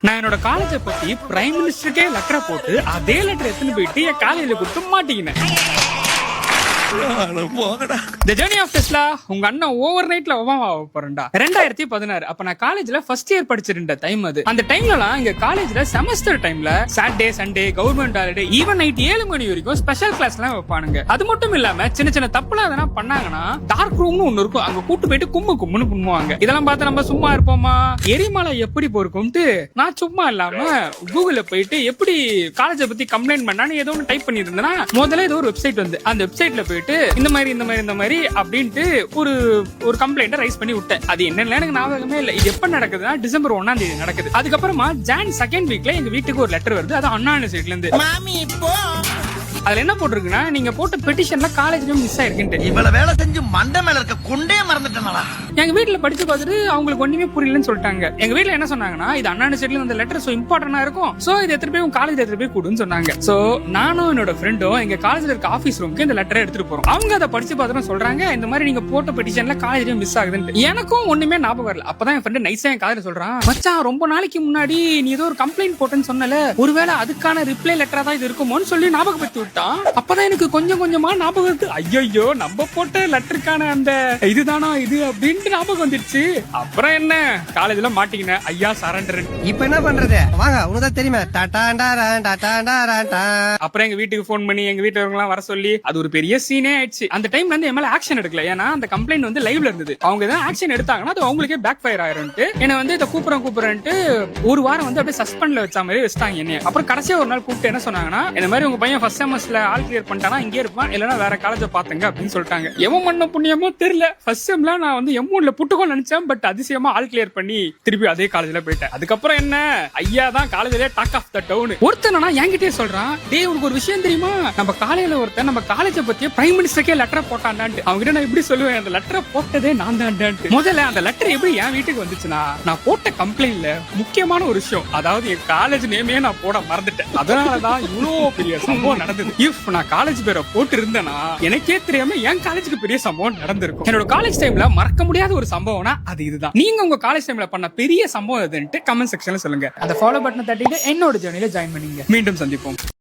நான் என்னோட காலேஜை பத்தி பிரைம் மினிஸ்டருக்கே லெட்டரை போட்டு அதே லெட்டர் எடுத்துன்னு போயிட்டு என் காலேஜில் கொடுத்து மாட்டீங்கன்னு. The journey of Tesla உங்க அண்ணன் ஓவர் நைட்ல ஒபாமா போறேன்டா 2016. அப்ப நான் காலேஜ்ல ஃபர்ஸ்ட் இயர் படிச்சிருந்த டைம் அது. அந்த டைம்லலாம் எங்க காலேஜ்ல செமஸ்டர் டைம்ல Saturday Sunday government holiday even night 7 மணி வரைக்கும் ஸ்பெஷல் கிளாஸ் எல்லாம் வைப்பானுங்க. அது மட்டும் இல்லாம சின்ன சின்ன தப்புலாம் எதனா பண்ணாங்கன்னா டார்க் ரூம்னு ஒண்ணு இருக்கும், அங்க கூட்டு போயிட்டு கும்முன்னு பண்ணுவாங்க. இதெல்லாம் பார்த்து நம்ம சும்மா இருப்போமா? எரிமலை எப்படி போருக்கும்ட்டு நான் சும்மா இல்லாம கூகுள்ல போயிட்டு எப்படி காலேஜை பத்தி கம்ப்ளைண்ட் பண்ணான்னு ஏதோ ஒன்று டைப் பண்ணிருந்தேன்னா முதல்ல ஏதோ ஒரு வெப்சைட் வந்து அந்த வெப்சைட்ல போயிட்டு இந்த மாதிரி அப்படின்ட்டு ஒரு கம்ப்ளைண்ட் ரைஸ் பண்ணி விட்டேன். அது என்னன்னு எனக்கு ஞாபகமே இல்ல. இது எப்ப நடக்குதுன்னா டிசம்பர் 1ஆம் தேதி நடக்குது. அதுக்கப்புறமா ஜான் செகண்ட் வீக்ல எங்க வீட்டுக்கு ஒரு லெட்டர் வருது. அது அண்ணா யூனிவர்சிட்டில இருந்து. மாமி இப்போ அதுல என்ன போட்டிருக்குன்னா, நீங்க போட்ட பெட்டிஷன்ல காலேஜ்ல மிஸ் ஆயிருக்குன்னு. இவ்வளவு வேலை செஞ்சு மண்டை மேல இருக்க கொண்டே மறந்துட்டேனா? எங்க வீட்டுல படிச்சு பார்த்துட்டு அவங்களுக்கு ஒண்ணுமே புரியலன்னு சொல்லிட்டாங்க. எங்க வீட்டுல என்ன சொன்னாங்கன்னா, இது அண்ணா யூனிவர்சிட்டில இந்த லெட்டர் சோ இம்பார்ட்டன்டா இருக்கும், சோ இது எடுத்துட்டு போய் உங்க காலேஜ் எடுத்துட்டு போய் கொடுன்னு சொன்னாங்க. சோ நானும் என்னோட ஃப்ரெண்டும் எங்க காலேஜ்ல இருக்க ஆபீஸ் ரூமுக்கு இந்த லெட்டரை எடுத்துட்டு போறோம். அவங்க அதை படிச்சு பார்த்துட்டு சொல்றாங்க, இந்த மாதிரி நீங்க போட்ட பெட்டிஷன்ல காலேஜ்ல மிஸ் ஆகுதுன்னு. எனக்கும் ஒண்ணுமே ஞாபகம் வரல. அப்பதான் என் ஃப்ரெண்ட் நைஸா என் காலேஜ்ல சொல்றான், மச்சான் ரொம்ப நாளைக்கு முன்னாடி நீ ஏதோ ஒரு கம்ப்ளைண்ட் போட்டேன்னு சொன்னல, ஒருவேளை அதுக்கான ரிப்ளை லெட்டரா தான் இது இருக்குமோன்னு சொல்லி ஞாபகப்படுத்தி விட்டான். அப்பதான் எனக்கு கொஞ்சம் கொஞ்சமா ஞாபகம் இருக்கு. ஐயோ நம்ம போட்ட லெட்டருக்கான அந்த இதுதானா இது அப்படின்ட்டு ஞாபகம் வந்துடுச்சு. அப்புறம் என்ன காலேஜ்ல மாட்டிக்கினேன். ஐயா சரண்டர். இப்ப என்ன பண்றது? வாங்க உனதான் தெரியுமா. அப்புறம் எங்க வீட்டுக்கு போன் பண்ணி எங்க வீட்டுல எல்லாம் வர சொல்லி அது ஒரு பெரிய சீனே ஆயிடுச்சு. அந்த டைம்ல இருந்து என் மேல ஆக்ஷன் எடுக்கல. ஏன்னா அந்த கம்ப்ளைண்ட் வந்து லைவ்ல இருந்தது. அவங்க ஏதாவது ஆக்ஷன் எடுத்தாங்கன்னா அது அவங்களுக்கே பேக் ஃபயர் ஆயிரும்ட்டு என்ன வந்து இதை கூப்பிடுறேன்ட்டு ஒரு வாரம் வந்து அப்படியே சஸ்பெண்ட்ல வச்ச மாதிரி வச்சுட்டாங்க என்ன. அப்புறம் கடைசியா ஒரு நாள் கூப்பிட்டு என்ன சொன்னாங்கன்னா, இந்த மாதிரி உங்க பையன் ஃபர்ஸ்ட் செமஸ்டர்ல ஆல் கிளியர் பண்ணிட்டானா இங்கே இருப்பான், இல்லன்னா வேற காலேஜ பாத்துங்க அப்படின்னு சொல்லிட்டாங்க. எவன் பண்ண புண்ணியமோ தெரியல. ஃபர்ஸ்ட் செம்ல நான் வந்து M1ல புட்டுக்கோன்னு நினைச்சேன். பட் அதிசயமா ஆல் கிளியர் பண்ணி திருப்பி அதே காலேஜ்ல போயிட்டேன். அதுக்கப்புறம் என்ன, ஐயா தான் காலேஜ்ல டாக் ஆஃப் த டவுன். ஒருத்தனா என்கிட்டே சொல்றான், டேய் உனக்கு ஒரு விஷயம் தெரியுமா, நம்ம காலையில ஒருத்தன் நம்ம காலேஜை பத்தியே பிரைம் மினிஸ்டருக்கே லெட்டர் போட்டான்டான்ட்டு. அவங்க நான் எப்படி சொல்லுவேன், அந்த லெட்டரை போட்டதே நான் தான்டான்ட்டு. முதல்ல அந்த லெட்டர் எப்படி என் வீட்டுக்கு வந்துச்சுன்னா, நான் போட்ட கம்ப்ளைண்ட்ல முக்கியமான ஒரு விஷயம், அதாவது என் காலேஜ் நேமே நான் போட மறந்துட்டேன். அதனாலதான் இவ்வளவு பெரிய சம்பவம் நடந்தது. இஃப் நான் காலேஜ் பேரை போட்டு இருந்தேனா எனக்கே தெரியாம என் காலேஜுக்கு பெரிய சம்பவம் நடந்திருக்கும். என்னோட காலேஜ் டைம்ல மறக்க முடியாத ஒரு சம்பவம்னா அது இதுதான். நீங்க உங்க காலேஜ் டைம்ல பண்ண பெரிய சம்பவம் எதுன்ட்டு கமெண்ட் செக்ஷன்ல சொல்லுங்க. அந்த ஃபாலோ பட்டனை தட்டிட்டு என்னோட ஜர்னில ஜாயின் பண்ணீங்க. மீண்டும் சந்திப்போம்.